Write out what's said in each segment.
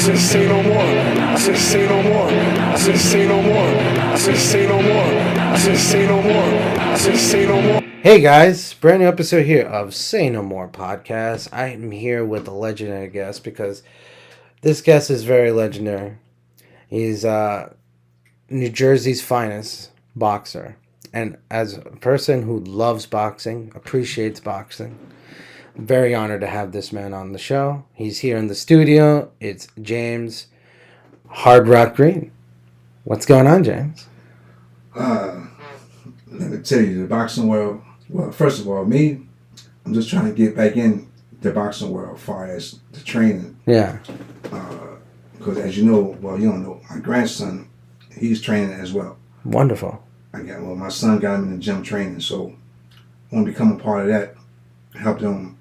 said say no more. I said say no more. I said say no more. I said say no more. I said say no more. I said say no more. Hey guys, brand new episode here of Say No More podcast. I am here with a legendary guest because this guest is very legendary. He's New Jersey's finest boxer. And as a person who loves boxing, appreciates boxing, I'm very honored to have this man on the show. He's here in the studio. It's James Hard Rock Greene. What's going on, James? Let me tell you, the boxing world, well, first of all, me, I'm just trying to get back in the boxing world as far as the training. Yeah. Because as you know, well, you don't know, my grandson, he's training as well. Wonderful. My son got him in the gym training, so I want to become a part of that, help them,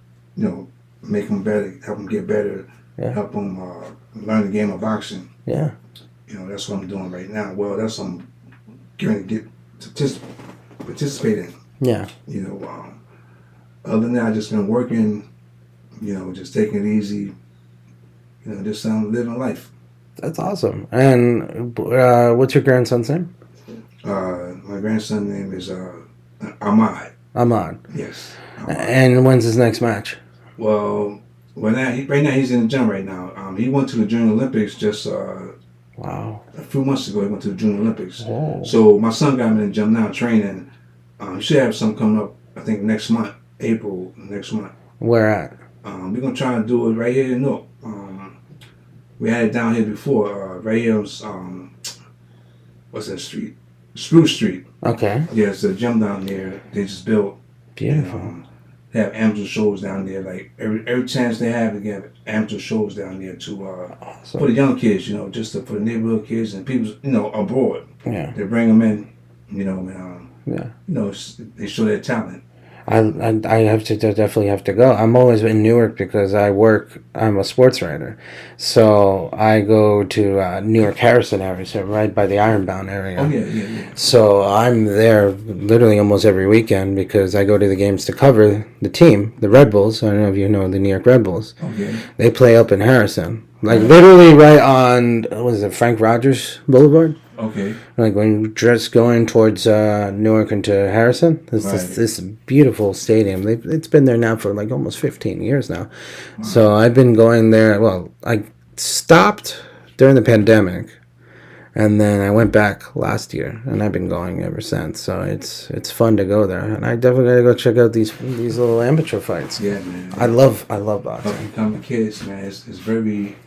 make them better, help them get better, help them learn the game of boxing. Yeah. That's what I'm doing right now. Well, that's what I'm going to get to participate in. Yeah. Other than that, I just been working, just taking it easy, just living life. That's awesome. And what's your grandson's name? My grandson's name is Ahmad. Ahmad. Yes. Ahmad. And when's his next match? Well, right now he's in the gym right now. He went to the Junior Olympics just wow. A few months ago. He went to the Junior Olympics. Oh. So my son got him in the gym now training. He should have some coming up, I think, next month, April next month. Where at? We're going to try to do it right here in Newark. We had it down here before. Right here on, what's that street? Spruce Street. Okay. Yeah, it's a gym down there. They just built. Beautiful. They have amateur shows down there. Like every chance they have, they get amateur shows down there to awesome. For the young kids, for the neighborhood kids and people, abroad. Yeah. They bring them in, and yeah. They show their talent. I have to definitely have to go. I'm always in Newark because I'm a sports writer. So I go to Newark Harrison area, so right by the Ironbound area. Oh, yeah. So I'm there literally almost every weekend because I go to the games to cover the team, the Red Bulls. I don't know if you know the New York Red Bulls. Okay. They play up in Harrison. Like literally right on, what is it, Frank Rogers Boulevard? Okay. Like when you're just going towards Newark into Harrison, there's this beautiful stadium. It's been there now for like almost 15 years now. Wow. So I've been going there. Well, I stopped during the pandemic, and then I went back last year, and I've been going ever since. So it's fun to go there, and I definitely gotta go check out these little amateur fights. Yeah, man. I love boxing. Becoming kids, man. It's very.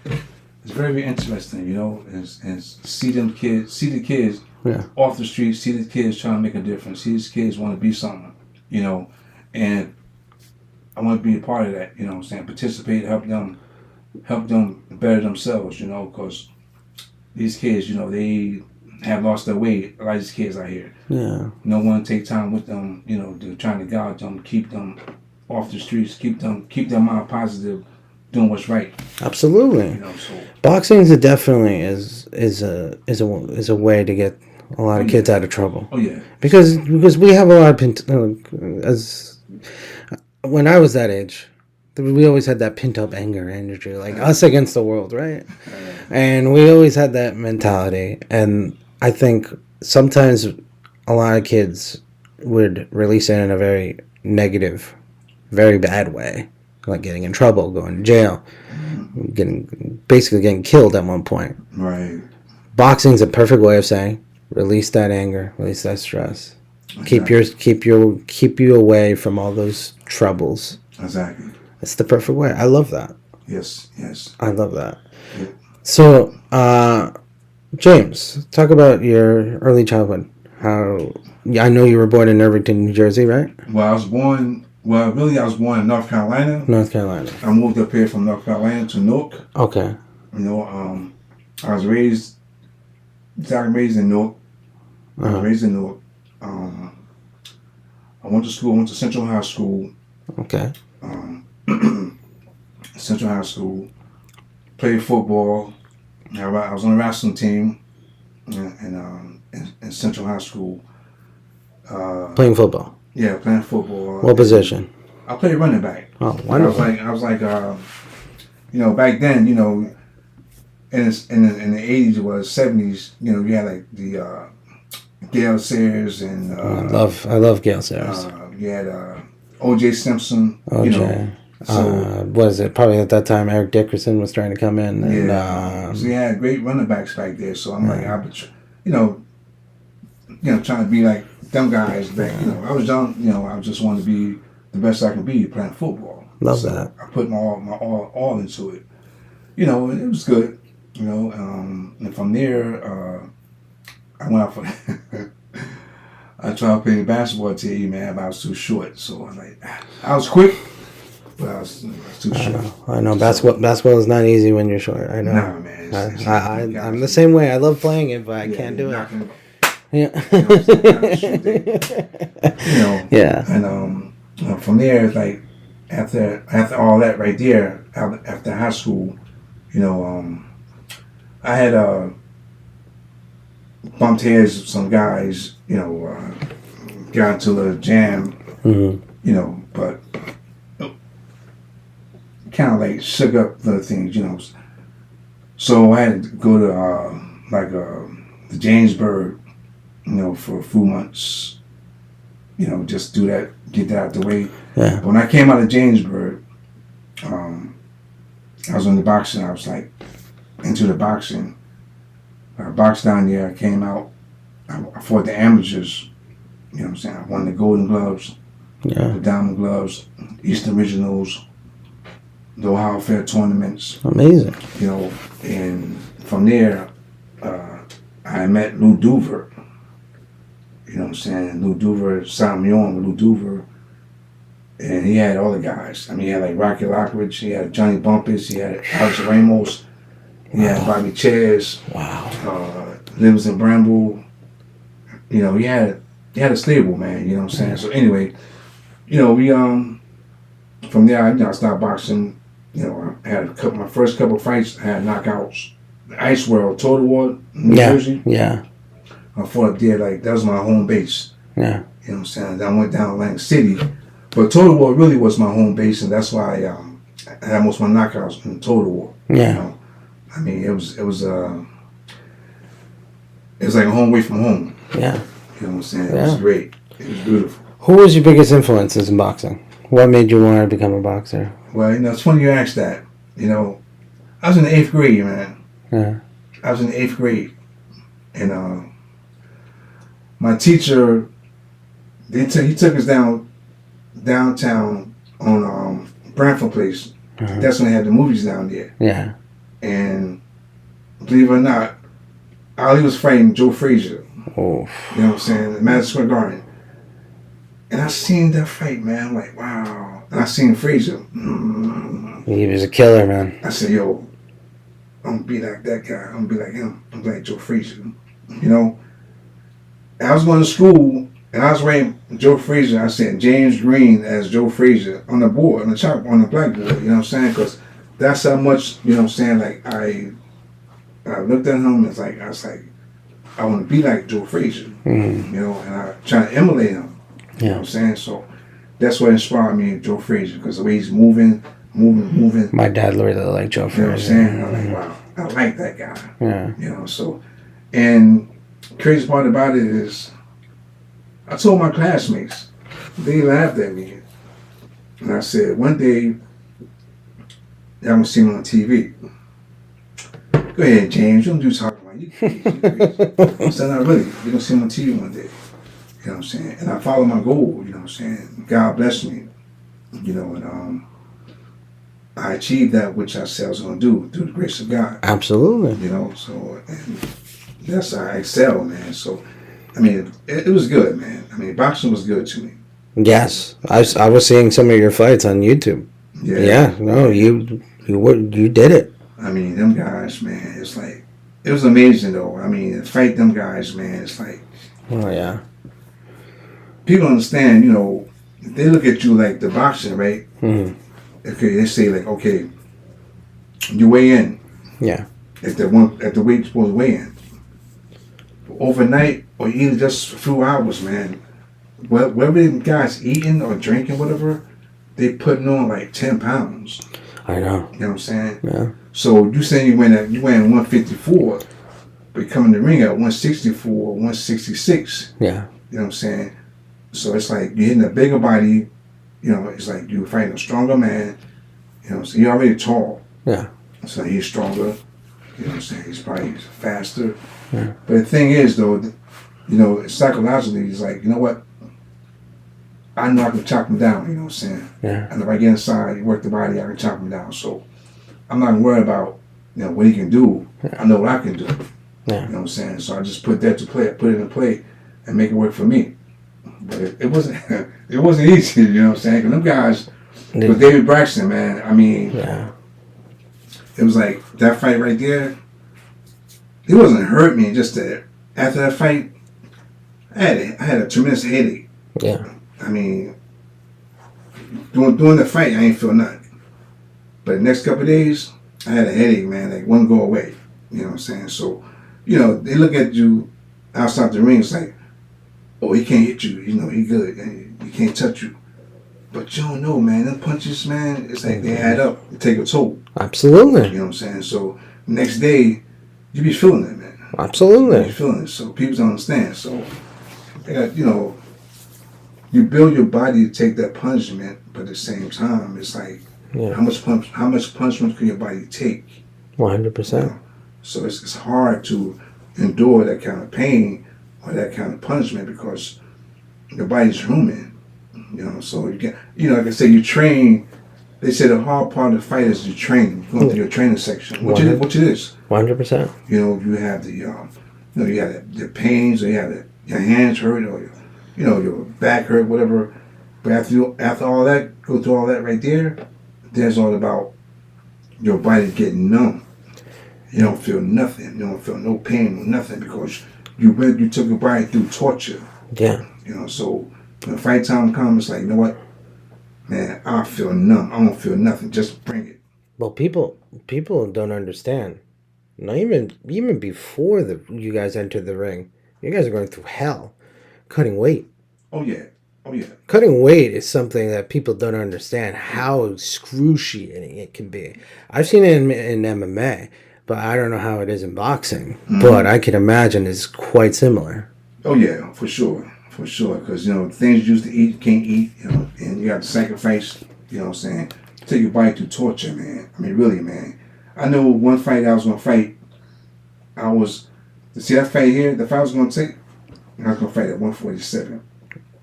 It's very interesting, and see the kids off the street, see the kids trying to make a difference, see these kids want to be something, and I want to be a part of that, participate, help them better themselves, because these kids, they have lost their way, a lot of these kids out here. Yeah. No one take time with them, they're trying to guide them, keep them off the streets, keep their mind positive, doing what's right. Absolutely. Boxing is definitely is a way to get a lot of kids out of trouble. Oh yeah. Because we have a lot of when I was that age, we always had that pent up anger energy, like us against the world, right? And we always had that mentality. And I think sometimes a lot of kids would release it in a very negative, very bad way. Like getting in trouble, going to jail, basically getting killed at one point. Right. Boxing's a perfect way of saying release that anger, release that stress, exactly. keep you away from all those troubles. Exactly. It's the perfect way. I love that. Yes. I love that. Yeah. So, James, talk about your early childhood. I know you were born in Irvington, New Jersey, right? Well, I was born in North Carolina. North Carolina. I moved up here from North Carolina to Newark. Okay. I was raised in Newark. I went to Central High School. Okay. Central High School. Played football. I was on the wrestling team in Central High School. Playing football. Yeah, playing football. What position? I played running back. Oh, wonderful. I was like, back then, in the 80s or 70s, you know, you had like the Gail Sayers and I love Gail Sayers. You had O.J. Simpson. OJ. You know, so what is it? Probably at that time, Eric Dickerson was trying to come in. And, so you had great running backs back there. So I'm like, you know, trying to be like them guys. Back, you know, I was young. You know, I just wanted to be the best I could be playing football. Love that. I put my all into it. You know, it was good. You know, and from there, I went out for. I tried to play the basketball team, man, but I was too short. So I was like, I was quick, but I was too short. I know. Basketball is not easy when you're short. I know. Nah, man. I'm the same way. I love playing it, but I can't do it. Yeah. You know. Yeah. And from there, it's like after all that right there, after high school, you know, I had bumped heads with some guys, you know, got into a jam, you know, but kind of like shook up the things, you know. So I had to go to the Jamesburg, you know, for a few months, you know, just do that, get that out the way. Yeah. But when I came out of Jamesburg, I was in the boxing. I was like into the boxing. I boxed down there. I came out. I fought the amateurs. You know what I'm saying? I won the Golden Gloves, the Diamond Gloves, Eastern Regionals, the Ohio Fair tournaments. Amazing. You know, and from there, I met Lou Duver. You know what I'm saying? Lou Duver signed me on with Lou Duver. And he had all the guys. I mean, he had like Rocky Lockridge, he had Johnny Bumpus, he had Alex Ramos, he had Bobby Chaz. Wow. Lives in Bramble. You know, he had a stable, man. You know what I'm saying? So anyway, you know, we from there, I started boxing. You know, I had my first couple of fights. I had knockouts. The Ice World, Total War, New Jersey. Yeah. I fought up there, like that was my home base. Yeah. You know what I'm saying? Then I went down to Atlantic City, but Total War really was my home base, and that's why I had most of my knockouts in Total War. Yeah. You know? I mean, it was like a home away from home. Yeah. You know what I'm saying? It was great. It was beautiful. Who was your biggest influences in boxing? What made you want to become a boxer? Well, you know, it's funny you asked that. You know, I was in the 8th grade, man. Yeah. I was in the 8th grade. And my teacher, he took us downtown on Branford Place. Uh-huh. That's when they had the movies down there. Yeah. And believe it or not, Ali was fighting Joe Frazier. Oh. You know what I'm saying? At Madison Square Garden. And I seen that fight, man. I'm like, wow. And I seen Frazier. He was a killer, man. I said, yo, I'm gonna be like that guy. I'm gonna be like him. I'm like Joe Frazier. You know? And I was going to school and I was writing Joe Frazier. I said James Greene as Joe Frazier on the board, on the blackboard. You know what I'm saying? Because that's how much, you know what I'm saying, like I looked at him and I was like, I want to be like Joe Frazier. You know, and I try to emulate him. You know what I'm saying? So that's what inspired me in Joe Frazier, because the way he's moving. My dad really liked Joe Frazier. You know what I'm saying? I'm like, wow, I like that guy. Yeah. You know, so, and crazy part about it is, I told my classmates, they laughed at me. And I said, one day, y'all gonna see me on TV. Go ahead, James, you don't do talking about you. I said, not really. You're gonna see me on TV one day. You know what I'm saying? And I followed my goal, you know what I'm saying? God bless me. You know, and I achieved that which I said I was gonna do through the grace of God. Absolutely. You know, so, and that's how I excel, man. So, I mean, it was good, man. I mean, boxing was good to me. Yes, I was seeing some of your fights on YouTube. Yeah, no, you did it. I mean, them guys, man, it's like, it was amazing though. I mean, to fight them guys, man, it's like, oh yeah. People understand, you know, they look at you like the boxing, right? Mm-hmm. Okay, they say like, okay, you weigh in. Yeah. At the weight you're supposed to weigh in. Overnight or even just a few hours, man. Whatever them guys eating or drinking, whatever, they putting on like 10 pounds. I know. You know what I'm saying? Yeah. So you saying you went 154, but you come in the ring at 164, 166. Yeah. You know what I'm saying? So it's like you're hitting a bigger body. You know, it's like you're fighting a stronger man. You know what I'm saying? You're already tall. Yeah. So he's stronger. You know what I'm saying? He's probably faster. Yeah. But the thing is, though, you know, psychologically, he's like, you know what? I know I can chop him down. You know what I'm saying? Yeah. And if I get inside, work the body, I can chop him down. So I'm not worried about, you know, what he can do. Yeah. I know what I can do. Yeah. You know what I'm saying? So I just put that to play, put it in play, and make it work for me. But it wasn't it wasn't easy. You know what I'm saying? Because them guys, with David Braxton, man. I mean, yeah. It was like that fight right there. It wasn't hurt me. Just that after that fight, I had a tremendous headache. Yeah. I mean, during the fight, I ain't feel nothing. But the next couple of days, I had a headache, man. Like, wouldn't go away. You know what I'm saying? So, you know, they look at you outside the ring. It's like, oh, he can't hit you. You know, he good. And he can't touch you. But you don't know, man. Them punches, man, it's like they add up. They take a toll. Absolutely. You know what I'm saying? So, next day, you be feeling it, man. Absolutely. You be feeling it. So, people don't understand. So, they got, you know, you build your body to take that punishment, but at the same time, it's like, yeah. how much punishment can your body take? 100%. You know? So it's hard to endure that kind of pain or that kind of punishment because your body's human. You know, so you get, you know, like I say, you train. They say the hard part of the fight is you train. You go into your training section, which it is. 100%. You know, you have the, you know, you have the pains, or you have your hands hurt, or you know, your back hurt, whatever. But after all that, go through all that right there, there's all about your body getting numb. You don't feel nothing. You don't feel no pain or nothing because you took your body through torture. Yeah. You know, so when fight time comes, it's like, you know what, man, I feel numb. I don't feel nothing. Just bring it. Well, people don't understand. Not even before you guys entered the ring, you guys are going through hell, cutting weight. Oh yeah. Oh yeah. Cutting weight is something that people don't understand how excruciating it can be. I've seen it in MMA, but I don't know how it is in boxing. Mm-hmm. But I can imagine it's quite similar. Oh yeah, for sure. For sure, because, you know, things you used to eat, you can't eat, you know, and you got to sacrifice, you know what I'm saying, take your body to torture, man. I mean, really, man. I know one fight I was going to fight, see that fight here, the fight I was going to take, I was going to fight at 147.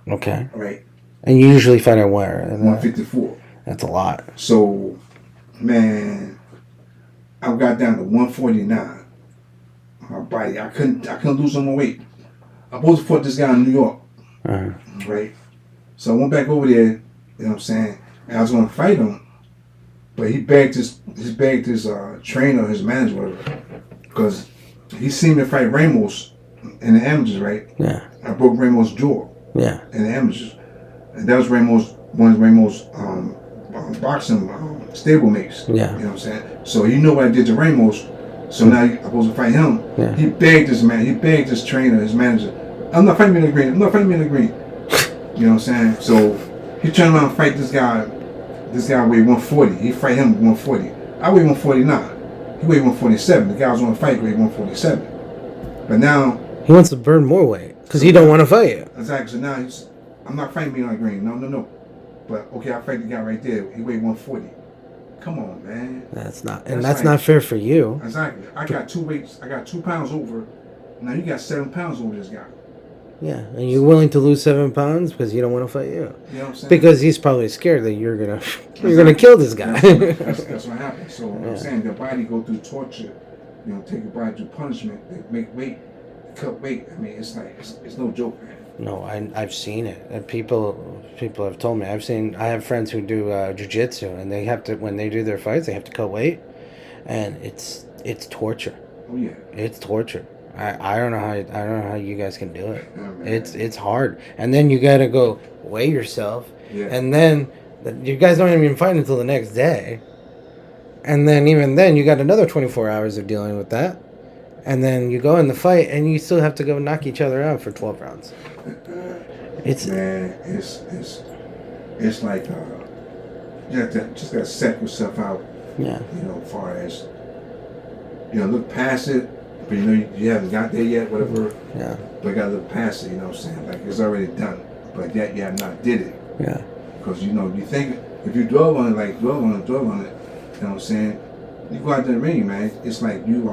Okay. Right. And you usually fight at where? 154. That's a lot. So, man, I got down to 149. My body, I couldn't lose no more weight. I was supposed to fight this guy in New York. Uh-huh. Right? So I went back over there, you know what I'm saying, and I was going to fight him, but he begged his trainer, his manager, whatever, because he seen me fight Ramos in the amateurs, right? Yeah. I broke Ramos' jaw. Yeah. In the amateurs. And that was one of Ramos' boxing stablemates. Yeah. You know what I'm saying? So he knew what I did to Ramos, so now I'm supposed to fight him. Yeah. He begged his trainer, his manager, I'm not fighting me in the green. I'm not fighting me in the green. You know what I'm saying? So he turned around and fight this guy. This guy weighed 140. He fight him at 140. I weigh 149. He weighed 147. The guy I was on the fight weighed 147. But now he wants to burn more weight because he don't want to fight you. Exactly. So now I'm not fighting me on the green. No. But okay, I fight the guy right there. He weighed 140. Come on, man. That's not fair for you. Exactly. I got 2 weights. I got 2 pounds over. Now you got 7 pounds over this guy. Yeah, and you're willing to lose 7 pounds because you don't want to fight you. You know what I'm saying? Because he's probably scared that you're gonna kill this guy. That's what happened. So I'm saying the body go through torture. You know, take your body through punishment. They make weight, cut weight. I mean, it's like it's no joke, man. No, I've seen it. And people have told me. I have friends who do jiu-jitsu, and they have to, when they do their fights, they have to cut weight, and it's torture. Oh yeah. It's torture. I don't know how you guys can do it. Oh, it's hard, and then you gotta go weigh yourself, and then you guys don't even fight until the next day, and then even then you got another 24 hours of dealing with that, and then you go in the fight and you still have to go knock each other out for 12 rounds. It's like you have to just gotta set yourself out Yeah. You know, as far as, you know, look past it, but you know, you haven't got there yet, whatever. Yeah. But you gotta look past it, you know what I'm saying? Like, it's already done, but yet you have not did it. Yeah. Because, you know, you think, if you dwell on it, like, dwell on it, you know what I'm saying? You go out there and ring, man, it's like you,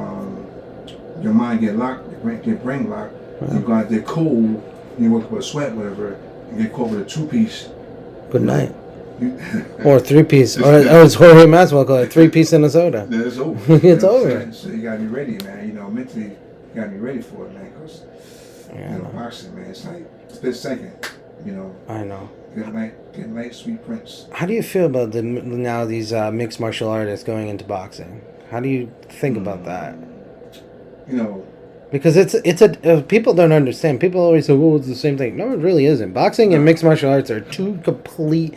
your mind get locked, your brain locked, you go out there cool, you wake up with sweat, whatever, you get caught with a two-piece. Good night. Or 3-piece. Or as Jorge Masvidal called it, 3-piece and a soda. Then it's over. It's over. So you gotta be ready, man. You know, mentally, you gotta be ready for it, man. Because you know, boxing, man, it's like split second. You know. I know. Good night, sweet prince. How do you feel about now these mixed martial artists going into boxing? How do you think about that? You know. Because people don't understand. People always say, "Oh, it's the same thing." No, it really isn't. Boxing and mixed martial arts are two complete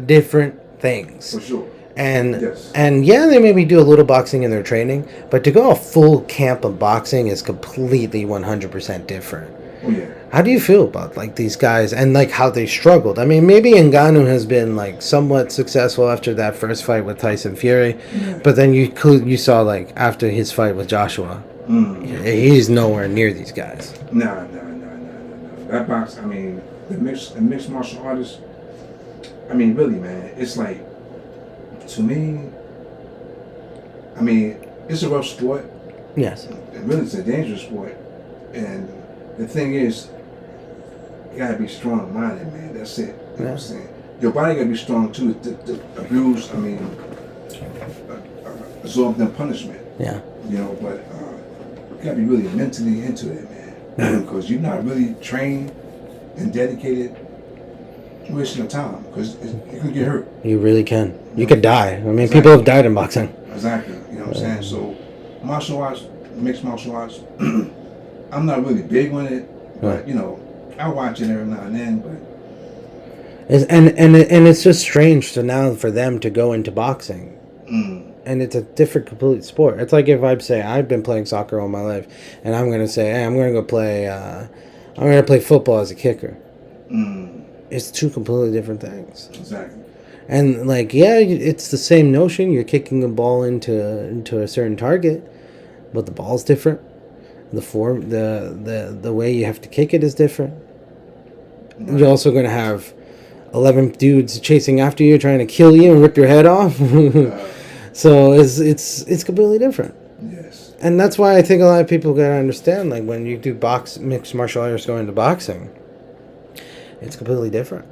different things. For sure. And yeah, they maybe do a little boxing in their training, but to go a full camp of boxing is completely 100% different. Oh yeah. How do you feel about like these guys and like how they struggled? I mean, maybe Ngannou has been like somewhat successful after that first fight with Tyson Fury, but then you saw like after his fight with Joshua, he's nowhere near these guys. No. That box, I mean, the mixed martial artists. I mean, really, man, it's like, to me, I mean, it's a rough sport. Yes. And really, it's a dangerous sport, and the thing is, you gotta be strong-minded, man. That's it. You know what I'm saying? Your body gotta be strong too. To abuse, I mean, absorb them punishment. Yeah. You know, but you gotta be really mentally into it, man. Because you're not really trained and dedicated. You're wasting your time because you could get hurt. You really can. You could die. I mean, people have died in boxing. Exactly. You know what I'm saying? So, martial arts, mixed martial arts. I'm not really big on it, but you know, I watch it every now and then. But and it's just strange to now for them to go into boxing, and it's a different, complete sport. It's like if I say I've been playing soccer all my life, and I'm gonna say, hey, I'm gonna go play, I'm gonna play football as a kicker. It's two completely different things. Exactly. And like, yeah, it's the same notion. You're kicking a ball into a certain target, but the ball's different. The form, the way you have to kick it is different. Right. You're also going to have 11 dudes chasing after you, trying to kill you and rip your head off. So it's completely different. Yes. And that's why I think a lot of people got to understand, like when you do mixed martial arts going into boxing, it's completely different.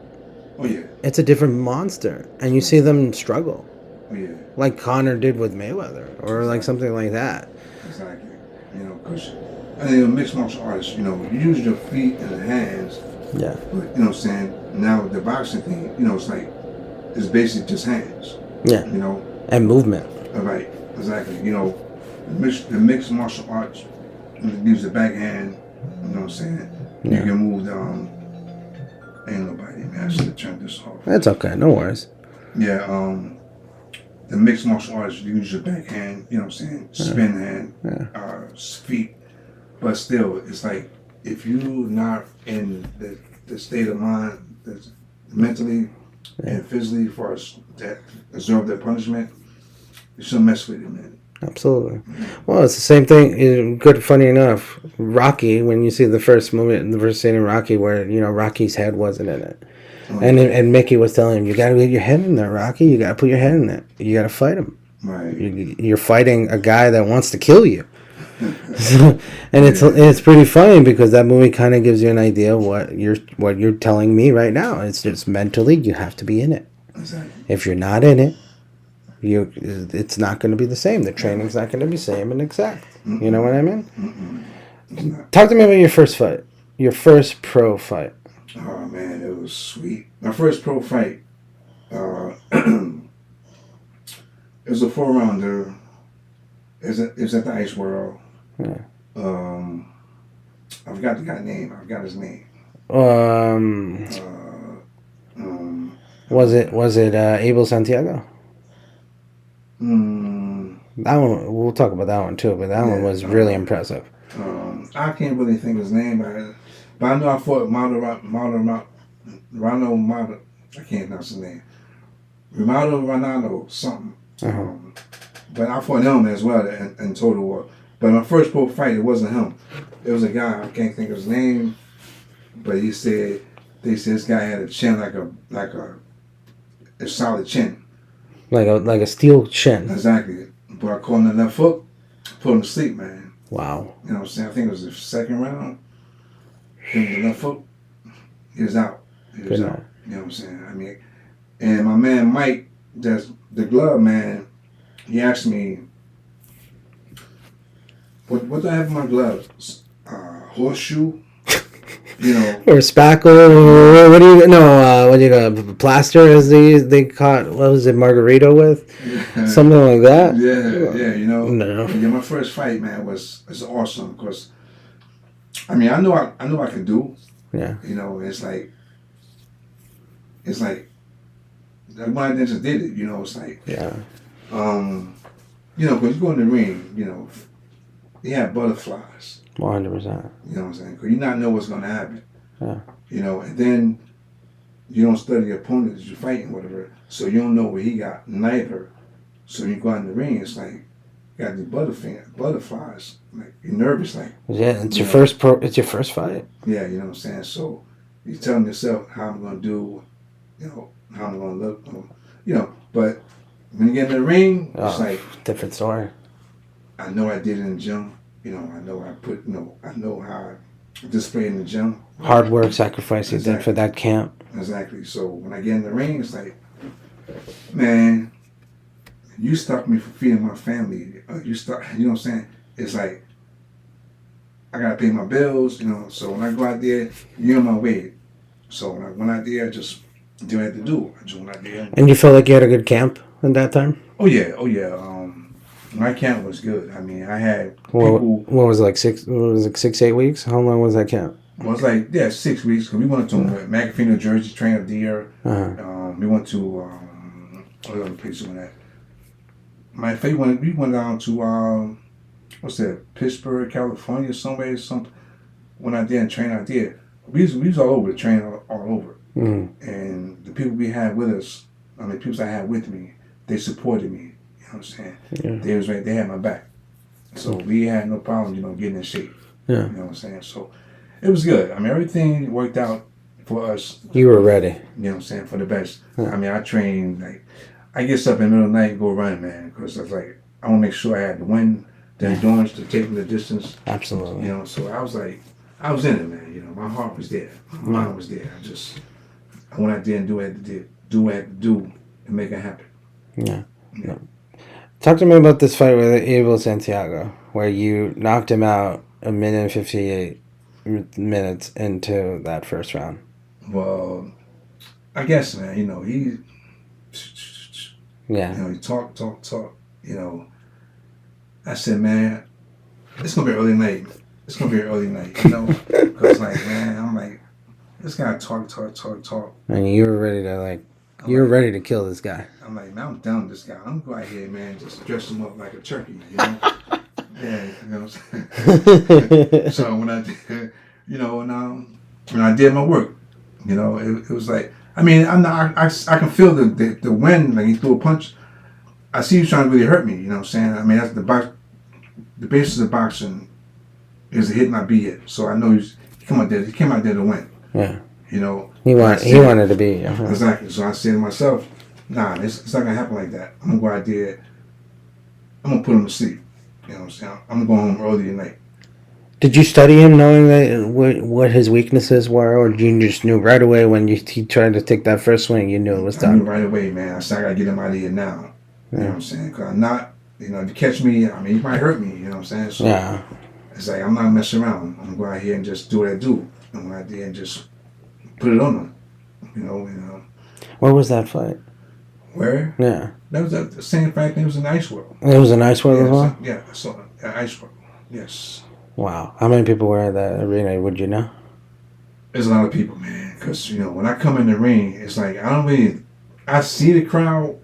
Oh yeah. It's a different monster, and you see them struggle. Oh yeah. Like Conor did with Mayweather, or like something like that. Exactly. You know, because I think a mixed martial artist, you know, you use your feet and hands. Yeah. But, you know what I'm saying? Now, the boxing thing, you know, it's basically just hands. Yeah. You know? And movement. Right. Exactly. You know, the mixed martial arts, you use the backhand, you know what I'm saying? Yeah. You can move ain't nobody, man. I should have turned this off. That's okay. No worries. Yeah, the mixed martial arts, you use your backhand, you know what I'm saying? Spin hand, feet. But still, it's like, if you're not in the state of mind that's mentally and physically for us that absorb that punishment, you shouldn't mess with it, man. Absolutely. Well, it's the same thing. Good, funny enough, Rocky, when you see the first scene in Rocky where, you know, Rocky's head wasn't in it. Oh, and Mickey was telling him, you got to get your head in there, Rocky. You got to put your head in it. You got to fight him. Right. You're fighting a guy that wants to kill you. And it's pretty funny because that movie kind of gives you an idea of what you're telling me right now. It's just mentally you have to be in it. Exactly. If you're not in it, it's not going to be the same. The training's not going to be the same and exact. You know what I mean? Talk to me about your first fight. Your first pro fight. Oh man, it was sweet. My first pro fight. It was a 4-rounder. It was at the Ice World. Yeah. I forgot the guy's name. I forgot his name. Was it Abel Santiago? That one, we'll talk about that one too, but that one was really impressive. I can't really think of his name, but I know I fought I can't pronounce his name. Ronaldo something. But I fought him as well in Total War. But my first pro fight, it wasn't him. It was a guy, I can't think of his name, but they said this guy had a chin like a solid chin. Like a steel chin. Exactly. But I caught him in the left hook, put him to sleep, man. Wow. You know what I'm saying? I think it was the second round. Hit him the left hook. He was out. He was out. You know what I'm saying? I mean, and my man Mike, that's the glove man, he asked me, what do I have in my gloves? Horseshoe? You know. Or spackle, what do you what do you got? Plaster, as they caught, what was it, Margarito with? Something like that? Yeah, you know. No. Yeah, my first fight, man, was awesome because, I mean, I know I can do. Yeah. You know, it's like when I just did it, you know, it's like, yeah. You know, because you go in the ring, you know, they have butterflies. 100%. You know what I'm saying? Because you not know what's going to happen. Yeah. You know, and then you don't study the opponent that you're fighting, whatever, so you don't know what he got, neither. So you go out in the ring, it's like, you got these butterflies. Like, you're nervous, like. Yeah, it's your first fight. Yeah, you know what I'm saying? So you're telling yourself how I'm going to do, you know, how I'm going to look, you know, but when you get in the ring, it's like. Different story. I know I did it in the gym. You know, I know I know how I display in the gym. Hard work, sacrifice you did for that camp. Exactly. So when I get in the ring, it's like, man, you stopped me from feeding my family. You know what I'm saying? It's like, I got to pay my bills, you know. So when I go out there, you're on my way. So when I went out there, I just do what I had to do. I just went out there. And you felt like you had a good camp at that time? Oh, yeah. My camp was good. I mean, I had people. What was it, like 6-8 weeks? How long was that camp? Well, it was like 6 weeks. Cause we went to McAfee, New Jersey, train up there. We went to what other place we went at? We went down to what's that? Pittsburgh, California, somewhere. Went out there and trained out there. We was all over the train, all over. And the people we had with us, the people I had with me, they supported me. You know what I'm saying? Yeah. They was right. They had my back, so we had no problem, you know, getting in shape. Yeah. You know what I'm saying? So it was good. I mean, everything worked out for us. You were ready. You know what I'm saying? For the best. Yeah. I mean, I trained, like, I get up in the middle of the night and go run, man, because I was like, I want to make sure I had the wind, the endurance to take the distance. Absolutely. You know, so I was like, I was in it, man. You know, my heart was there. My mind was there. I went out there and do what I had to do and make it happen. Yeah. Talk to me about this fight with Abel Santiago, where you knocked him out 1minute and 58 minutes into that first round. Well, I guess, man, you know, he... Yeah. You know, he talk. You know, I said, man, it's going to be an early night. It's going to be an early night, you know? Because, like, man, I'm like, this guy talk. And you were ready to, ready to kill this guy. I'm like, man, I'm done with this guy. I'm going to go out here, man, just dress him up like a turkey, you know? Yeah, you know what I'm saying? So when I did, you know, when I did my work, you know, it was like, I mean, I can feel the wind, like he threw a punch. I see you trying to really hurt me, you know what I'm saying? I mean, that's the basis of boxing is a hit not be hit. So I know he came out there to win. Yeah. You know? He wanted to be. Uh-huh. Exactly. So I said to myself, nah, it's not going to happen like that. I'm going to go out there, I'm going to put him to sleep. You know what I'm saying? I'm going home early at night. Did you study him knowing that what his weaknesses were, or you just knew right away when he tried to take that first swing, you knew it was done? I knew right away, man. I said, I got to get him out of here now. You know what I'm saying? Because I'm not, you know, if you catch me, I mean, he might hurt me, you know what I'm saying? So yeah. It's like, I'm not messing around. I'm going to go out here and just do what I do. I'm going out there and just put it on him. You know. Where was that fight? Where? Yeah. That was the same fight. It was in Ice World. It was in Ice World as well? Yeah, I saw it. Ice World. Yes. Wow. How many people were at that arena? Would you know? There's a lot of people, man. Because, you know, when I come in the ring, it's like, I see the crowd,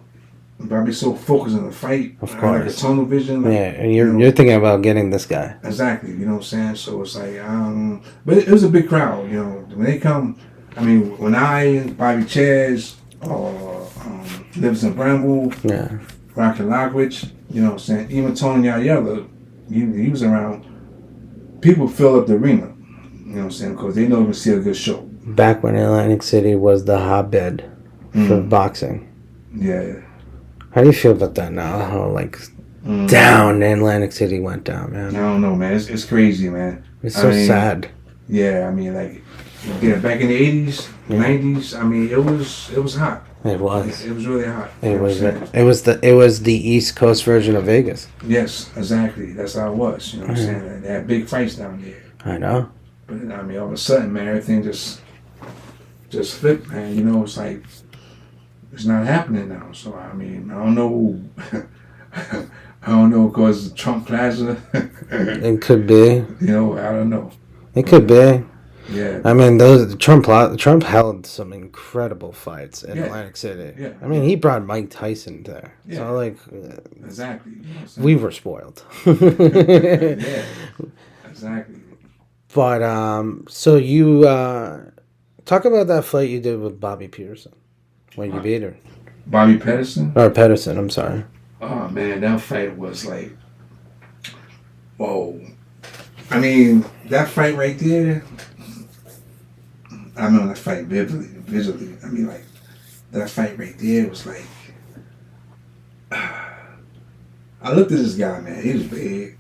but I be so focused on the fight. Of course. I like a tunnel vision. Like, yeah, and you're thinking about getting this guy. Exactly. You know what I'm saying? So it's like, but it was a big crowd, you know. When they come, I mean, when Bobby Chaz, Livingston Bramble, yeah, Rocky Lockridge, you know what I'm saying? Even Tony Yayella, he was around. People fill up the arena, you know what I'm saying? Because they know to see a good show. Back when Atlantic City was the hotbed for boxing. Yeah. How do you feel about that now? How, down Atlantic City went down, man. I don't know, man. It's crazy, man. It's so sad. Yeah, I mean, back in the 80s, 90s, I mean, it was hot. It was. It was really hot. It was the East Coast version of Vegas. Yes, exactly. That's how it was. You know what I'm saying? They had big fights down there. I know. But I mean, all of a sudden, man, everything just flipped, man. You know, it's like it's not happening now. So I mean, I don't know. I don't know, because Trump Plaza. It could be. You know, I don't know. It could be. Yeah. I mean, Trump held some incredible fights in Atlantic City. Yeah. I mean, he brought Mike Tyson there. Yeah. So Exactly. You know we were spoiled. Yeah. Exactly. But so you talk about that fight you did with Bobby Peterson when you beat her. Bobby Pedersen? Or Pedersen, I'm sorry. Oh man, that fight was like, whoa. I mean, that fight right there, I remember that fight visually. I mean, like, that fight right there was like, I looked at this guy, man. He was big,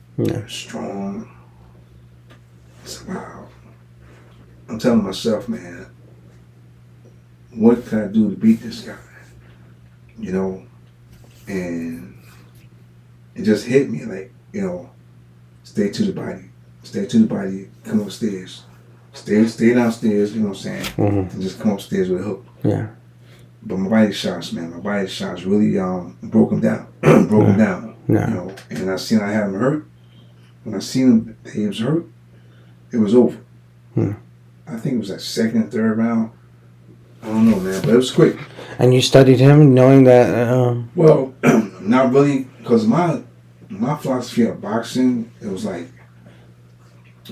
strong. It's wow. I'm telling myself, man, what can I do to beat this guy? You know? And it just hit me like, you know, stay to the body, come upstairs. Stay downstairs, you know what I'm saying? And just come upstairs with a hook. Yeah. But my body shots, man, really broke him down. Broke him down. Yeah. You know, and I had him hurt. When I seen him, he was hurt, it was over. I think it was that second and third round. I don't know, man, but it was quick. And you studied him knowing that? Well, not really, because my philosophy of boxing, it was like,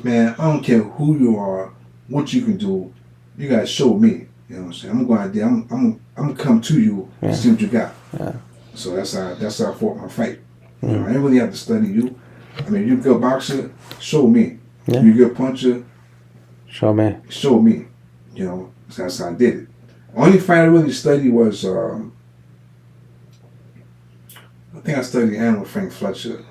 man, I don't care who you are, what you can do, you gotta show me. You know what I'm saying? I'm going out there, I'm gonna come to you and see what you got. Yeah. So that's how I fought my fight. You know, I didn't really have to study you. I mean, you're a good boxer, show me. Yeah. You're a good puncher, show me. You know, so that's how I did it. Only fight I really studied was, I think I studied Animal Frank Fletcher.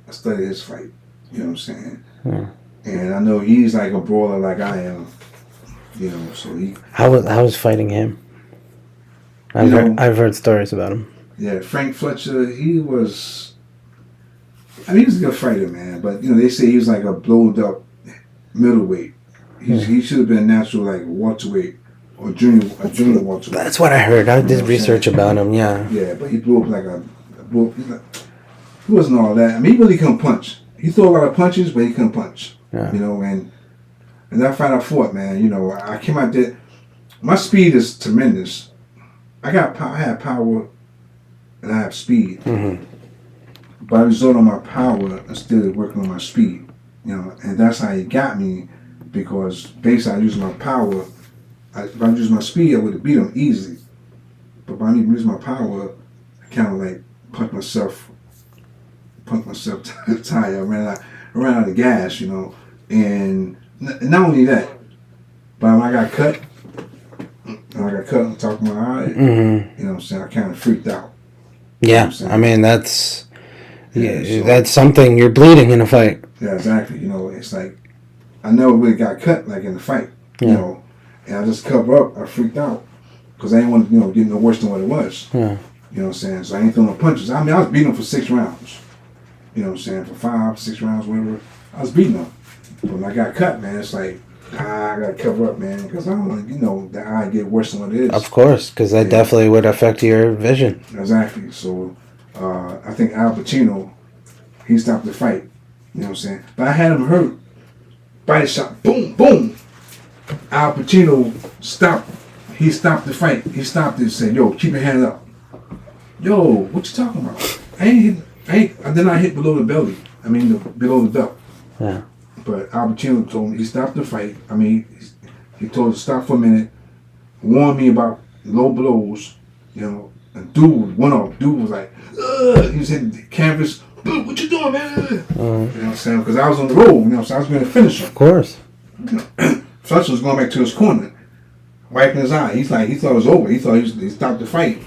I studied his fight. You know what I'm saying? Yeah. And I know he's like a brawler like I am. You know, so he... How was fighting him? I've heard stories about him. Yeah, Frank Fletcher, he was a good fighter, man. But, you know, they say he was like a blowed up middleweight. He should have been natural like welterweight. Or junior welterweight. That's what I heard. I did research about him, yeah. Yeah, but he blew up he wasn't all that. I mean, he really couldn't punch. He threw a lot of punches, but he couldn't punch. Yeah. You know, and that fight I fought, man, you know, I came out there. My speed is tremendous. I have power and I have speed. But I resort on my power instead of working on my speed. You know, and that's how he got me, because basically I used my power. If I used my speed, I would have beat him easily. But by me using my power, I kind of like pumped myself tired. I ran out of gas, you know. And not only that, but when I got cut on top of my eye, you know what I'm saying, I kind of freaked out. Yeah, you know I mean, that's so, that's something. You're bleeding in a fight. Yeah, exactly. You know, it's like, I never really got cut like in the fight, you know. And I just cover up. I freaked out because I didn't want to, get no worse than what it was. Yeah. You know what I'm saying? So I ain't throwing no punches. I mean, I was beating them for 6 rounds. You know what I'm saying? For 5, 6 rounds, whatever. I was beating them. But when I got cut, man, it's like, I got to cover up, man, because I don't want to, the eye get worse than what it is. Of course, because that definitely would affect your vision. Exactly. So I think Al Pacino, he stopped the fight. You know what I'm saying? But I had him hurt. Body shot. Boom, boom. Al Pacino stopped. He stopped the fight. He stopped it and said, "Yo, keep your hands up." Yo, what you talking about? I did not hit below the belly. I mean, below the belt. Yeah. But Al Pacino told me he stopped the fight. I mean, he told us to stop for a minute, warned me about low blows, And dude went off. Dude was like, ugh. He was hitting the canvas. What you doing, man? You know what I'm saying? Because I was on the road. You know what I'm saying? I was going to finish him. Of course. You know, Fletcher was going back to his corner, wiping his eye. He thought it was over. He thought he stopped the fight.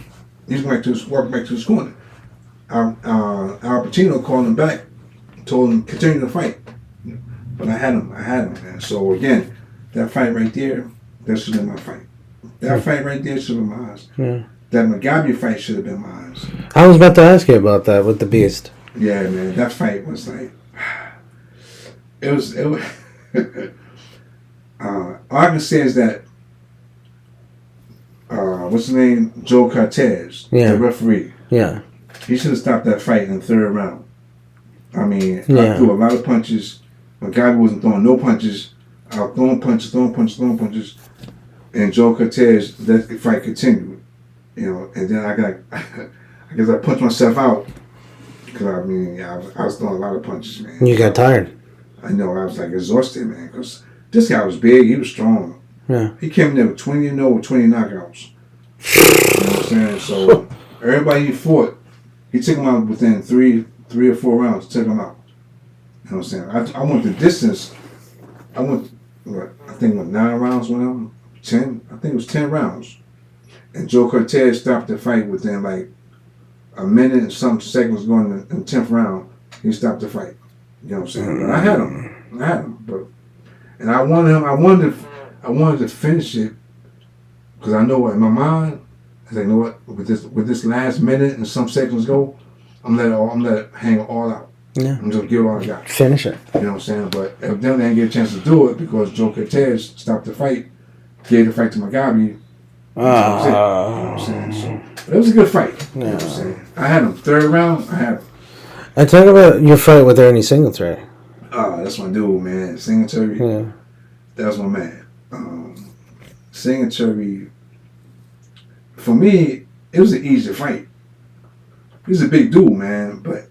He was going walking back to his corner. Al Pacino called him back, told him continue the fight. But I had him, man. So again, that fight right there, that should have been my fight. That fight right there should have been mine. Yeah. That Mugabe fight should have been mine. I was about to ask you about that with the Beast. Yeah, man, that fight was like, it was all I can say is that, what's his name? Joe Cortez, the referee. Yeah. He should have stopped that fight in the third round. I mean, I threw a lot of punches. Mugabe wasn't throwing no punches. I was throwing punches. And Joe Cortez, that fight continued. You know, and then I guess I punched myself out. Because, I mean, I was throwing a lot of punches, man. You got tired. I know. I was, like, exhausted, man. Because this guy was big. He was strong. Yeah. He came in there with 20-0 with 20 knockouts. You know what I'm saying? So, everybody he fought, he took him out within three or four rounds. Took him out. You know what I'm saying? I went the distance. I think 9 rounds with him. 10. I think it was 10 rounds. And Joe Cortez stopped the fight within, like, a minute and some seconds going in the 10th round. He stopped the fight. You know what I'm saying? But I had him. But and I wanted to finish it because I know in my mind, I said, you know what? With this last minute and some seconds go, I'm let it hang all out. Yeah. I'm just give it all I got. Finish it. You know what I'm saying? But evidently I didn't get a chance to do it because Joe Cortez stopped the fight, gave the fight to Mugabe. That was it. You know what I'm saying? So, it was a good fight. You know what I'm saying? I had him. Third round, I had him. And talk about your fight with Ernie Singletary. That's my dude, man. Singletary. Yeah. That was my man. Singletary, for me, it was an easy fight. He's a big dude, man, but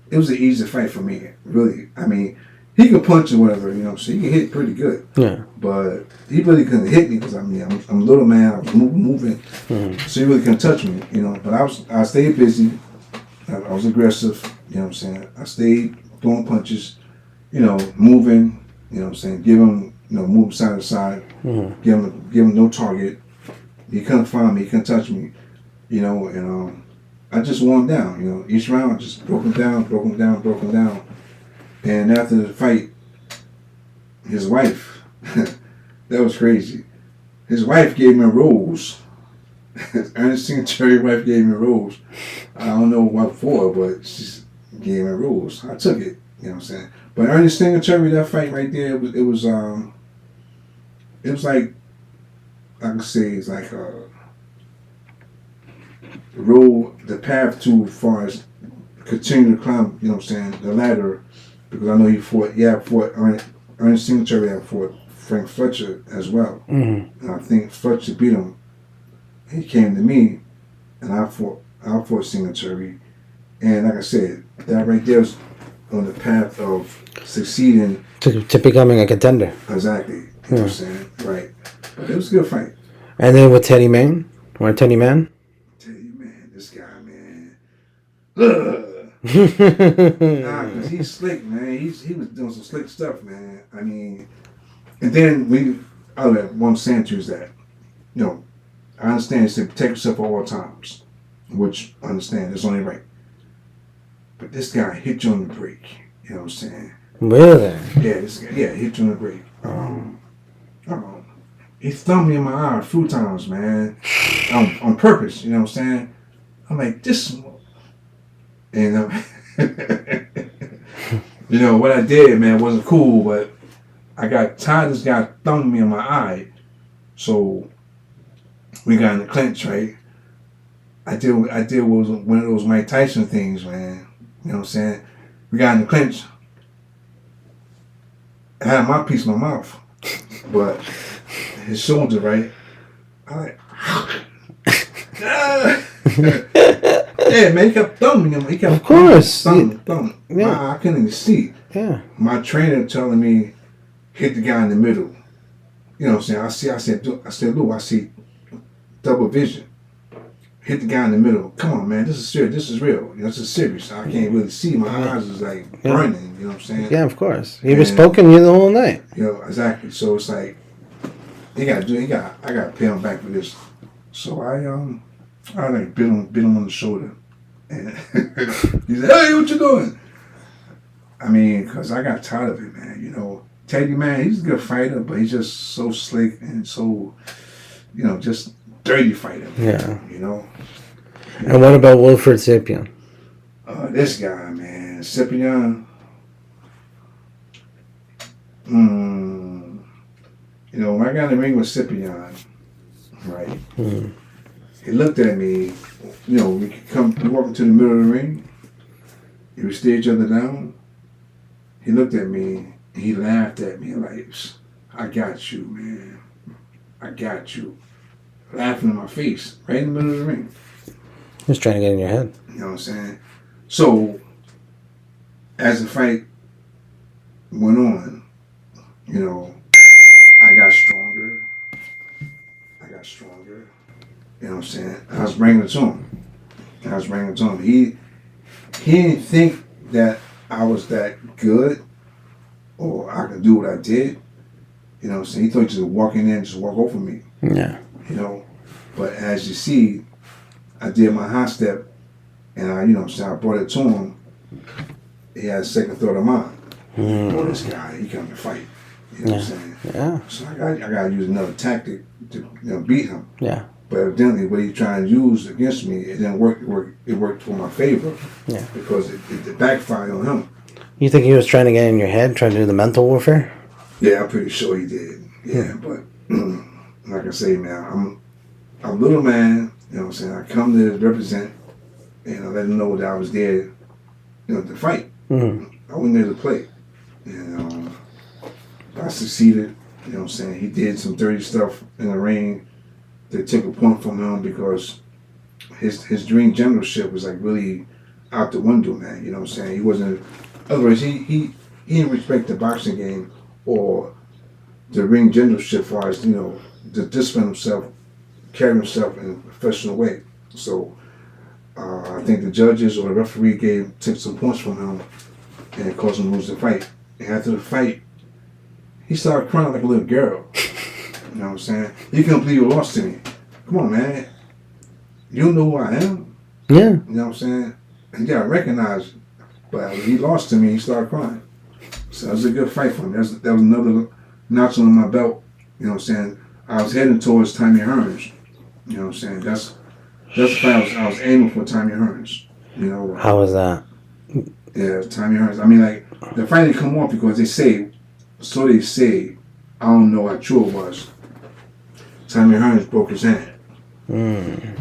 it was an easy fight for me, really. I mean, he could punch or whatever, you know what I'm saying? He can hit pretty good. Yeah. But he really couldn't hit me because, I mean, I'm a little man. I was moving. Mm-hmm. So he really couldn't touch me, you know. But I stayed busy. I was aggressive, you know what I'm saying? I stayed throwing punches, you know, moving, you know what I'm saying? Give him, you know, move side to side. Mm-hmm. Give him no target. He couldn't find me. He couldn't touch me, you know, and I just wore him down, you know. Each round, I just broke him down. And after the fight, his wife, that was crazy. His wife gave me a rose. Ernestine Cherry wife gave me a rose. I don't know what for, but she gave me a rose. I took it, you know what I'm saying? But Ernestine Cherry, that fight right there, it was like, I can say it's like the path to as far as continue to climb, you know what I'm saying, the ladder, because I know he fought Ernest Singletary had fought Frank Fletcher as well. Mm-hmm. And I think Fletcher beat him. He came to me, and I fought Singletary. And like I said, that right there was on the path of succeeding. To becoming a contender. Exactly. You know what I'm saying? Right. But it was a good fight. And then with Teddy Man? Teddy Man, this guy, man. Cause he's slick, man. He was doing some slick stuff, man. I mean, and then what I'm saying to you is that, you know, I understand it's to protect yourself at all times, which I understand, it's only right. But this guy hit you on the break, you know what I'm saying? Really? Yeah, hit you on the break. He thumbed me in my eye a few times, man, on purpose, you know what I'm saying? I'm like, this, and you know, what I did, man, wasn't cool, but I got tired of this guy thumbing me in my eye, so we got in the clinch, right? I did one of those Mike Tyson things, man, you know what I'm saying? We got in the clinch, I had my piece in my mouth, but his shoulder, right? I like, yeah, man, he kept thumbing him. He kept of course. thumbing. Yeah. I couldn't even see. Yeah. My trainer telling me, hit the guy in the middle. You know what I'm saying? I said, Lou, I see double vision. hit the guy in the middle. Come on, man, this is serious. This is real. You know, this is serious. I can't really see. My eyes is like burning. You know what I'm saying? Yeah, of course. He was poking you the whole night. You know, exactly. So it's like I got to pay him back for this. So I like bit him on the shoulder, and he said, "Hey, what you doing?" I mean, because I got tired of it, man. You know, Teddy, man, he's a good fighter, but he's just so slick and so, you know, just dirty fighter. Yeah. You know. And what about Wilfred Sipion? This guy, man, Sipion. You know, when I got in the ring with Sipion, right? He looked at me. You know, we walk into the middle of the ring. We would stare each other down. He looked at me. And he laughed at me like, "I got you, man. I got you." Laughing in my face, right in the middle of the ring. He was trying to get in your head. You know what I'm saying? So, as the fight went on, you know, I got stronger. You know what I'm saying? I was bringing it to him. He didn't think that I was that good or I could do what I did. You know what I'm saying? He thought he just walk in there and just walk over me. Yeah. You know? But as you see, I did my high step and I, you know what I'm saying, I brought it to him. He had a second thought of mine. Oh, this guy, he come to fight. You know what I'm saying? Yeah. So I got to use another tactic to beat him. Yeah. But evidently, what he trying to use against me, it didn't work. It worked for my favor. Yeah. Because it backfired on him. You think he was trying to get in your head, trying to do the mental warfare? Yeah, I'm pretty sure he did. Yeah, but like I say, man, I'm a little man. You know what I'm saying? I come to represent, and I let him know that I was there, you know, to fight. I wasn't there to play. And I succeeded. You know what I'm saying? He did some dirty stuff in the ring. They took a point from him because his dream generalship was like really out the window, man. You know what I'm saying? He wasn't. In other words, he didn't respect the boxing game or the ring generalship as far as, you know, to discipline himself, carry himself in a professional way. So I think the judges or the referee took some points from him and it caused him to lose the fight. And after the fight, he started crying like a little girl. You know what I'm saying? You can't believe you lost to me. Come on, man. You don't know who I am? Yeah. You know what I'm saying? He got recognized. But when he lost to me, he started crying. So it was a good fight for him. That was another notch on my belt. You know what I'm saying? I was heading towards Tommy Hearns. You know what I'm saying? That's the fight I was aiming for, Tommy Hearns. You know. How was that? Yeah, Tommy Hearns. I mean, like, the fight didn't come off because they say, I don't know how true it was. Tommy Hearns broke his hand.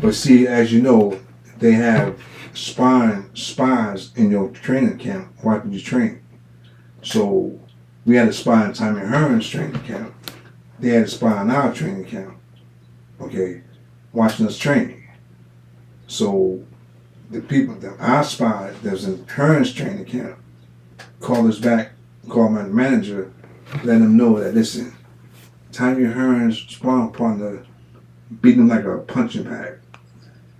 But see, as you know, they have spies in your training camp watching you train. So we had a spy in Tommy Hearns' training camp. They had a spy in our training camp. Okay, watching us train. So the people that our spy that was in Hearns' training camp called us back, called my manager, let them know that, listen, Tommy Hearns' sparring partner beat him like a punching bag.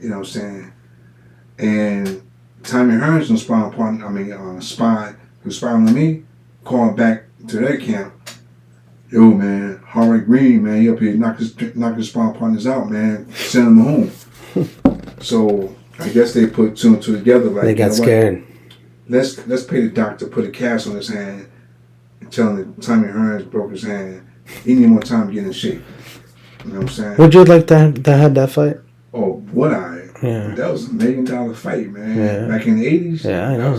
You know what I'm saying? And Tommy Hearns' sparring partner, spy who sparring on me, called back to their camp. Yo, man, Howard Greene, man, he up here knock his sparring partners out, man. Send them home. So I guess they put two and two together. Like, They got scared. Let's pay the doctor, put a cast on his hand, and tell him that Tommy Hearns broke his hand. He need more time to get in shape. You know what I'm saying? Would you like to have that fight? Oh, would I? Yeah. That was $1 million fight, man. Yeah. Back in the 80s. Yeah, I know.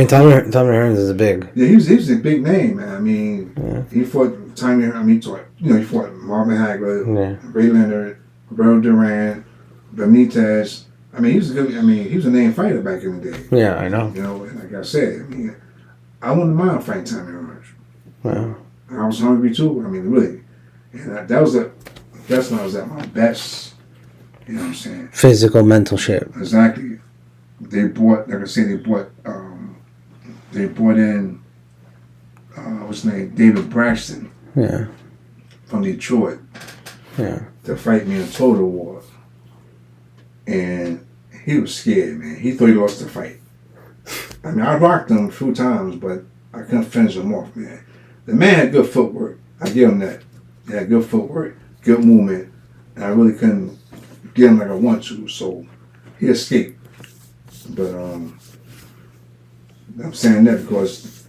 Tommy Hearns is a big. Yeah, he was a big name, man. I mean, he fought Tommy. He fought Marvin Hagler, Ray Leonard, Roberto Duran, Benitez. I mean, he was a name fighter back in the day. Yeah, I know. You know, and like I said, I wouldn't mind fighting Tommy Hearns. Wow. I was hungry too. I mean, really, and that's when I was at my best. You know what I'm saying? Physical, mental shape. Exactly. They brought in what's his name, David Braxton. Yeah. From Detroit. Yeah. To fight me in Total War. and he was scared, man. He thought he lost the fight. I mean, I rocked him a few times, but I couldn't finish him off, man. The man had good footwork. I give him that. He had good footwork, good movement, and I really couldn't get him like I want to, so he escaped. But I'm saying that because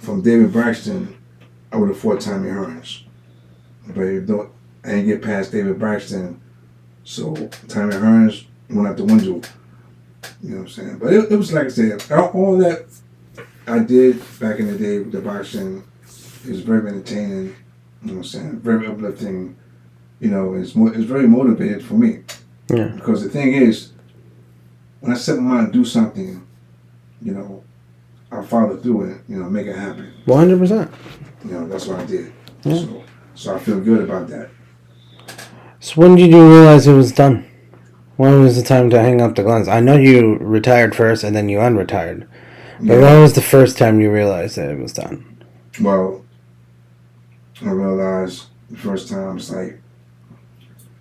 from David Braxton, I would have fought Tommy Hearns. But I didn't get past David Braxton, so Tommy Hearns went out the window. You know what I'm saying? But it was like I said, all that I did back in the day with the boxing is very entertaining. You know what I'm saying? Very uplifting. You know, it's very motivated for me. Yeah. Because the thing is, when I set my mind to do something, you know, I'll follow through it. You know, make it happen. 100%. You know, that's what I did. Yeah. So I feel good about that. So when did you realize it was done? When was the time to hang up the guns? I know you retired first and then you unretired. But when was the first time you realized that it was done? Well, I realized the first time it's like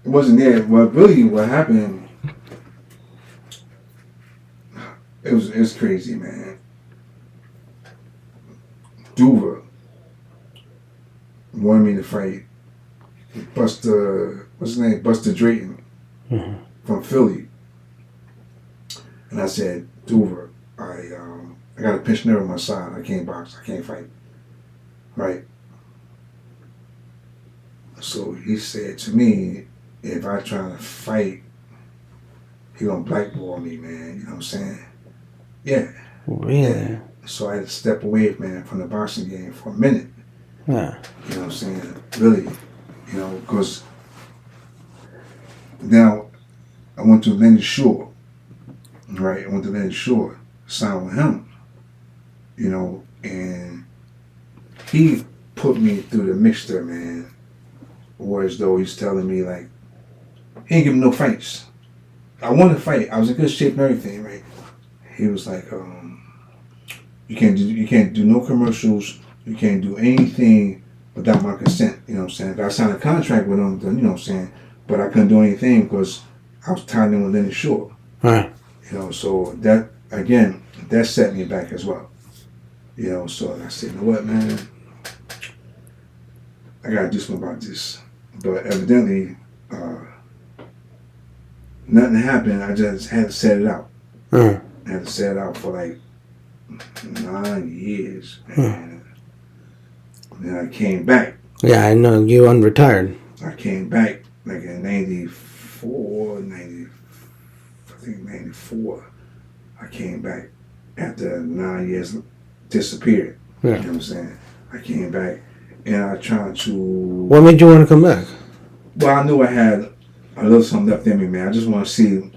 it wasn't there. Well, really, what happened? It's crazy, man. Duva wanted me to fight Buster. What's his name? Buster Drayton from Philly, and I said, Duva, I got a pinched nerve on my side. I can't box. I can't fight. Right. So he said to me, if I try to fight, he gonna blackball me, man. You know what I'm saying? Yeah. Really? Yeah. So I had to step away, man, from the boxing game for a minute. Yeah. You know what I'm saying? Really. You know, because now I went to Lenny Shore. Right? I went to Lenny Shore, signed with him. You know, and he put me through the mixture, man. Or as though he's telling me, like, he ain't giving no fights. I wanted to fight. I was in good shape and everything, right? He was like, you can't do no commercials. You can't do anything without my consent. You know what I'm saying? If I signed a contract with him, then you know what I'm saying. But I couldn't do anything because I was tied in with Lenny Shore. Right. You know, so that again, that set me back as well. You know, so I said, you know what, man, I gotta do something about this. But evidently, nothing happened. I just had to set it out. I had to set it out for like 9 years. And then I came back. Yeah, I know. You unretired. I came back like in 94. I came back after 9 years disappeared. Yeah. You know what I'm saying? I came back and I tried to... What made you want to come back? Well, I knew I had a little something left in me, man. I just want to see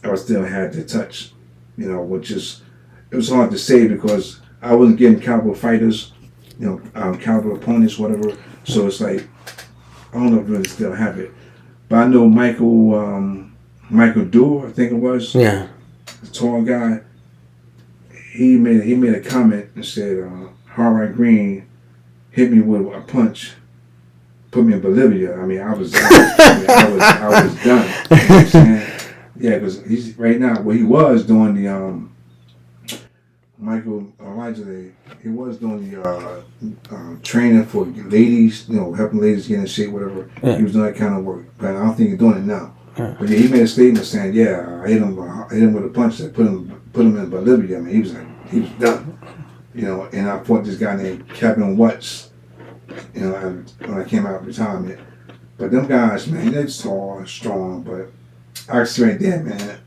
if I still had the touch, you know, which is... It was hard to say because I wasn't getting caliber fighters, you know, caliber opponents, whatever. So it's like, I don't know if I really still have it. But I know Michael Dewar, I think it was. Yeah. The tall guy. He made a comment and said, Hard Greene hit me with a punch, put me in Bolivia. I mean, I was done. You know what I'm saying? Yeah, because he's right now. Well, he was doing the Michael Elijah. He was doing the training for ladies. You know, helping ladies get in shape, whatever. Yeah. He was doing that kind of work, but I don't think he's doing it now. Yeah. But yeah, he made a statement saying, "Yeah, I hit him with a punch that put him in Bolivia." I mean, he was done. You know, and I fought this guy named Kevin Watts. You know, when I came out of retirement. But them guys, man, they're tall, strong, but I see right there, man,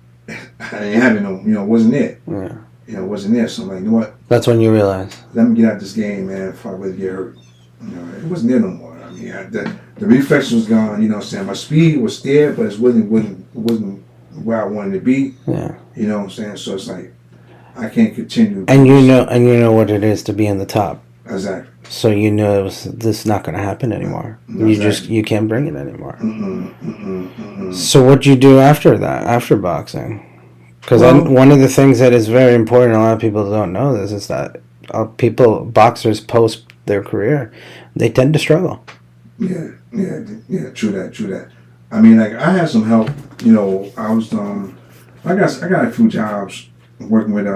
I ain't having no, you know, wasn't there. Yeah. You know, wasn't there. So I'm like, you know what? That's when you realized. Let me get out this game, man, before I really get hurt. You know, it wasn't there no more. I mean, the reflex was gone. You know what I'm saying? My speed was there, but it wasn't where I wanted to be. Yeah. You know what I'm saying? So it's like, I can't continue. And you know what it is to be in the top. Exactly. So you know this is not going to happen anymore. Exactly. You can't bring it anymore. So So what'd you do after that? After boxing? Because one of the things that is very important, a lot of people don't know this, is that boxers post their career, they tend to struggle. Yeah, true that. I mean, like I had some help. You know, I was I got a few jobs working with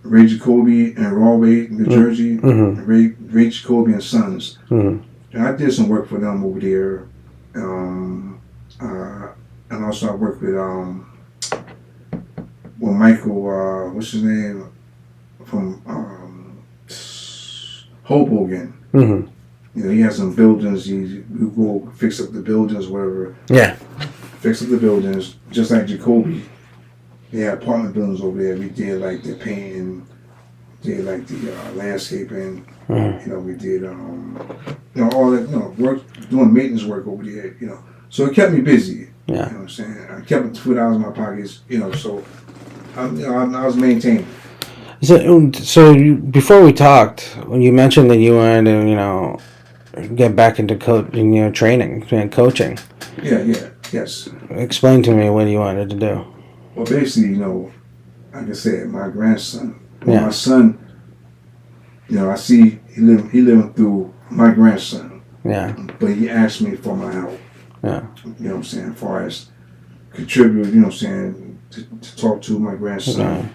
Ray Jacoby in Rahway, New Jersey. Ray Jacoby and Sons. And I did some work for them over there. And also I worked with Michael, what's his name, from Hoboken. You know, he has some buildings. We go fix up the buildings, whatever. Yeah. Fix up the buildings, just like Jacoby. They had apartment buildings over there. We did like the painting, did like the landscaping. You know, we did all that, work, doing maintenance work over there. You know, so it kept me busy. Yeah. You know what I'm saying? I kept $2 in my pockets. You know, so I was maintaining. So before we talked, when you mentioned that you wanted to, get back into training and coaching. Yes. Explain to me what you wanted to do. Well, basically, like I said, my grandson, Yeah. my son, I see he living through my grandson. Yeah. But he asked me for my help. Yeah. You know what I'm saying? As far as contribute, to talk to my grandson,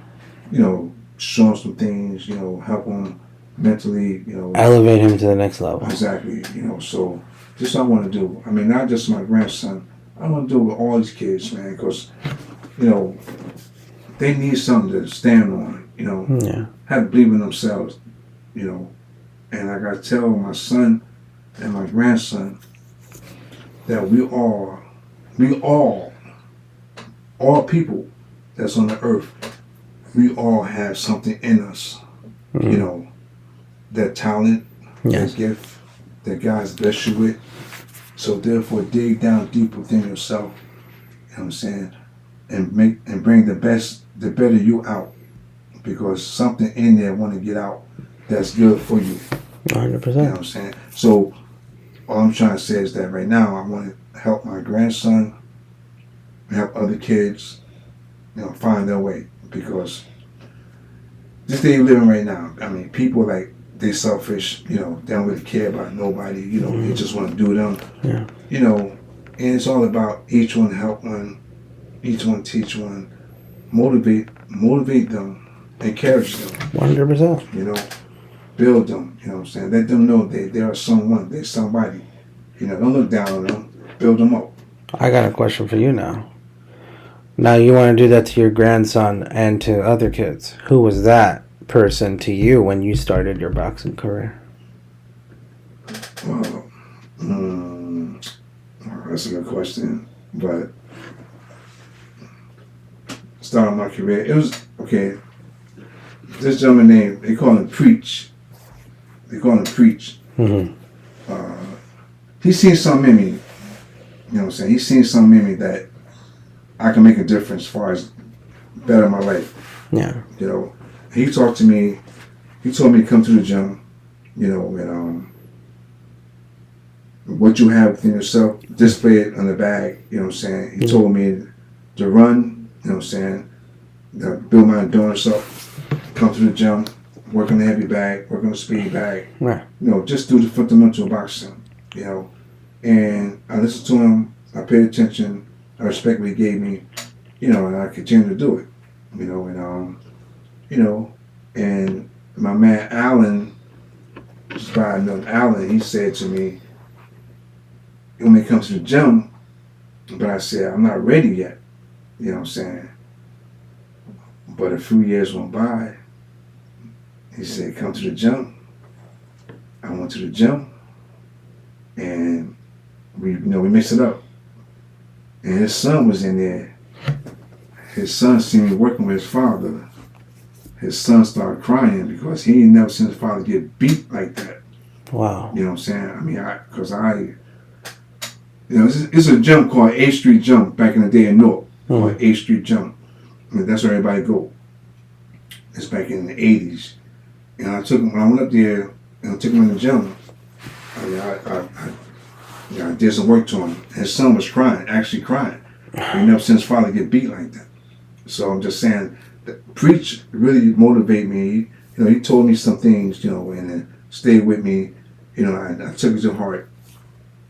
show him some things, help him mentally, elevate him to the next level. Exactly, so this I want to do. I mean, not just my grandson. I want to do it with all these kids, man, because, they need something to stand on, have to believe in themselves, and I got to tell my son and my grandson that we all people that's on the earth, we all have something in us, that talent, that gift that God's blessed you with. So therefore, dig down deep within yourself. You know what I'm saying, and bring the better you out, because something in there want to get out that's good for you. 100%. You know what I'm saying. So all I'm trying to say is that right now I want to help my grandson, help other kids, find their way, because this day you're living right now, I mean, people like, they selfish, they don't really care about nobody, they just want to do them. Yeah. And it's all about each one help one, each one teach one, motivate them, encourage them. 100%. Build them, you know what I'm saying? Let them know they are someone, they're somebody. Don't look down on them, build them up. I got a question for you now. Now you want to do that to your grandson and to other kids. Who was that person to you when you started your boxing career? Well, that's a good question. But starting my career, it was, okay, this gentleman named, they call him Preach. Mm-hmm. He seen something in me, you know what I'm saying? He seen something in me that I can make a difference as far as better my life. Yeah. He talked to me, he told me to come to the gym, and what you have within yourself, display it on the bag, you know what I'm saying? He told me to run, you know what I'm saying, to build my endurance up, come to the gym, work on the heavy bag, work on the speed bag, Right. Just do the fundamental boxing, and I listened to him, I paid attention, I respect what he gave me, and I continue to do it, and my man Allen, Allen, he said to me, when it comes to the gym, but I said, I'm not ready yet, you know what I'm saying? But a few years went by, he said, come to the gym. I went to the gym, and we mixed it up. And his son was in there. His son seen me working with his father. His son started crying because he ain't never seen his father get beat like that. Wow. You know what I'm saying? I mean, it's a gym called 8th Street Gym back in the day in Newark, called 8th Street Gym. I mean, that's where everybody go. It's back in the 80s. And when I went up there and I took him in the gym, I did some work to him. His son was crying, actually crying. He never seen his father get beat like that. So I'm just saying, that Preach really motivated me. He told me some things, and then stayed with me. I took it to heart,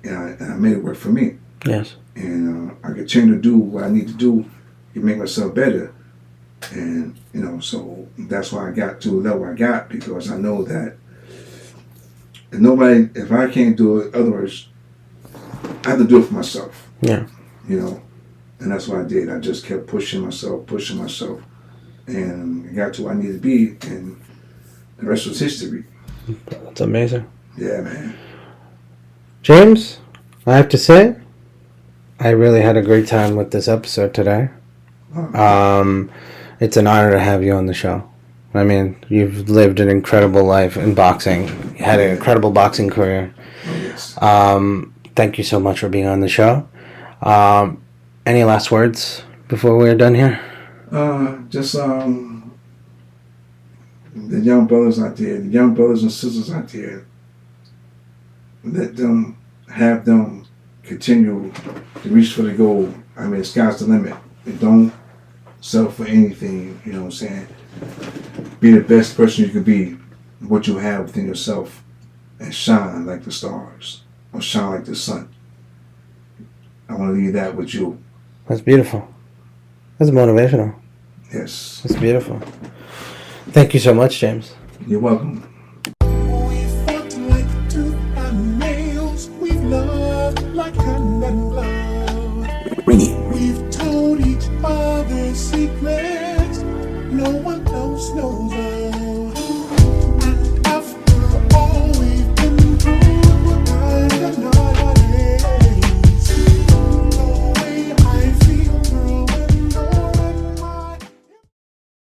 and I made it work for me. Yes. And I continue to do what I need to do to make myself better. And, so that's why I got to the level I got, because I know that if I can't do it, others, I have to do it for myself. Yeah. And that's what I did. I just kept pushing myself, and I got to where I needed to be, and the rest was history. That's amazing. Yeah, man. James, I have to say, I really had a great time with this episode today. It's an honor to have you on the show. I mean, you've lived an incredible life in boxing. You had an incredible boxing career. Oh, yes. Thank you so much for being on the show. Any last words before we're done here? Just the young brothers out there, the young brothers and sisters out there, have them continue to reach for the goal. I mean, the sky's the limit. And don't settle for anything, you know what I'm saying? Be the best person you can be, what you have within yourself, and shine like the stars, or shine like the sun. I want to leave that with you. That's beautiful. That's motivational. Yes. That's beautiful. Thank you so much, James. You're welcome. We fought like tooth and nails. We've loved like hand and glove. Greene. We've told each other secrets no one